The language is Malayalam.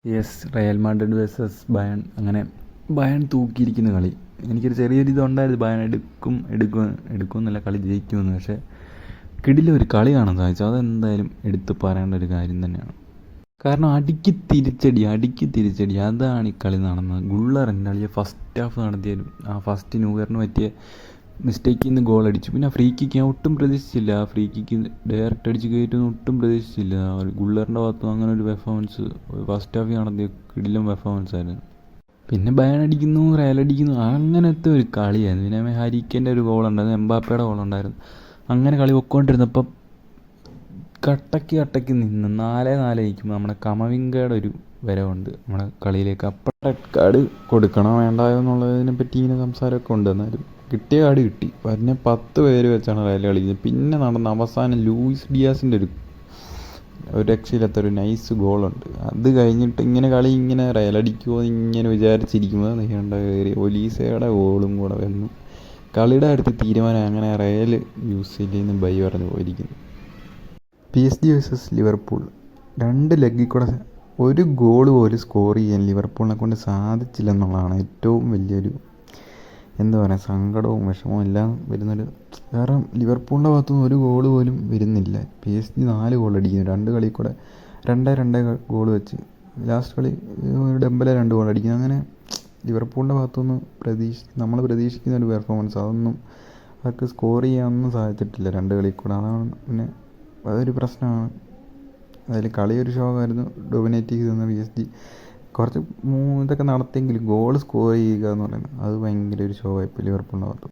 Yes, Real Madrid versus Bayern. അങ്ങനെ ബയൺ തൂക്കിയിരിക്കുന്ന കളി. എനിക്കൊരു ചെറിയൊരു ഇതുണ്ടായിരുന്നു, ബയൺ എടുക്കുമെന്നല്ല, കളി ജയിക്കുമെന്ന്. പക്ഷേ കിടിലൊരു കളി കാണാൻ സാധിച്ചു. അതെന്തായാലും എടുത്ത് പറയേണ്ട ഒരു കാര്യം തന്നെയാണ്. കാരണം അടിക്ക് തിരിച്ചടി അതാണ് ഈ കളി നടന്നത്. ഗുള്ളറിൻ്റെ കളിയെ ഫസ്റ്റ് ഹാഫ് നടത്തിയാലും ആ ഫസ്റ്റ് ന്യൂയറിന് പറ്റിയ മിസ്റ്റേക്കിൽ നിന്ന് ഗോൾ അടിച്ചു. പിന്നെ ഫ്രീ കിക്ക് ഞാൻ ഒട്ടും പ്രതീക്ഷിച്ചില്ല. ആ ഫ്രീ കിക്ക് ഡയറക്റ്റ് അടിച്ച് കയറ്റുമെന്ന് ഒട്ടും പ്രതീക്ഷിച്ചില്ല. ഗുള്ളറിൻ്റെ ഭാഗത്തുനിന്ന് അങ്ങനെ ഒരു പെർഫോമൻസ് ഫസ്റ്റ് ഹാഫിൽ നടത്തിയ കിടിലം പെർഫോമൻസ് ആയിരുന്നു. പിന്നെ ബയൺ അടിക്കുന്നു, റയൽ അടിക്കുന്നു, അങ്ങനത്തെ ഒരു കളിയായിരുന്നു. പിന്നെ ഹാരിക്കേൻ്റെ ഒരു ഗോളുണ്ടായിരുന്നു, എംബാപ്പയുടെ ഗോളുണ്ടായിരുന്നു. അങ്ങനെ കളി പൊയ്ക്കൊണ്ടിരുന്നപ്പം കട്ടയ്ക്ക് നിന്ന് 4-4 നിൽക്കുമ്പോൾ നമ്മുടെ കമവിങ്കയുടെ ഒരു വരവുണ്ട് നമ്മുടെ കളിയിലേക്ക്. അപ്പം റെഡ് കാർഡ് കൊടുക്കണോ വേണ്ടായോ എന്നുള്ളതിനെ പറ്റി ഇങ്ങനെ സംസാരമൊക്കെ ഉണ്ട്. എന്നാലും കിട്ടിയ കാർഡ് കിട്ടി. പിന്നെ 10 പേര് വെച്ചാണ് റയൽ കളിക്കുന്നത്. പിന്നെ നടന്ന അവസാനം ലൂയിസ് ഡിയാസിൻ്റെ ഒരു രക്ഷയില്ലാത്ത ഒരു നൈസ് ഗോളുണ്ട്. അത് കഴിഞ്ഞിട്ട് ഇങ്ങനെ കളി ഇങ്ങനെ റയൽ അടിക്കുമോ ഇങ്ങനെ വിചാരിച്ചിരിക്കുമ്പോൾ നീണ്ട കയറി ഒലീസയുടെ ഗോളും കൂടെ വന്നു. കളിയുടെ അടുത്ത് തീരുമാനം അങ്ങനെ റയൽ യൂസ് നിന്ന് ബൈ പറഞ്ഞു പോയിരിക്കുന്നു. PSG versus Liverpool. 2 ലെഗിൽ കൂടെ ഒരു ഗോൾ പോലും സ്കോർ ചെയ്യാൻ ലിവർപൂളിനെ കൊണ്ട് സാധിച്ചില്ലെന്നുള്ളതാണ് ഏറ്റവും വലിയൊരു എന്താ പറയുക സങ്കടവും വിഷമവും എല്ലാം വരുന്നൊരു. കാരണം ലിവർപൂളിൻ്റെ ഭാഗത്തുനിന്ന് ഒരു ഗോൾ പോലും വരുന്നില്ല. PSG 4 ഗോൾ അടിക്കുന്നു 2 കളിയിൽ കൂടെ. 2 ഗോൾ വെച്ച് ലാസ്റ്റ് കളി ഡെമ്പലെ 2 ഗോൾ അടിക്കുന്നു. അങ്ങനെ ലിവർപൂളിൻ്റെ ഭാഗത്തുനിന്ന് നമ്മൾ പ്രതീക്ഷിക്കുന്ന ഒരു പെർഫോമൻസ് അതൊന്നും അവർക്ക് സ്കോർ ചെയ്യാനൊന്നും സാധിച്ചിട്ടില്ല 2 കളിയിൽ കൂടെ. അതാണ് പിന്നെ അതൊരു പ്രശ്നമാണ്. അതിൽ കളി ഒരു ഷോക്കായിരുന്നു. ഡൊമിനേറ്റ് ചെയ്ത് തന്ന PSG കുറച്ച് ഇതൊക്കെ നടത്തിയെങ്കിലും ഗോൾ സ്കോർ ചെയ്യുക എന്ന് പറയുന്നത് അത് ഭയങ്കര ഒരു ഷോ ആയിപ്പോയി ലിവർപൂളിൻ്റെ ഭാഗത്ത്.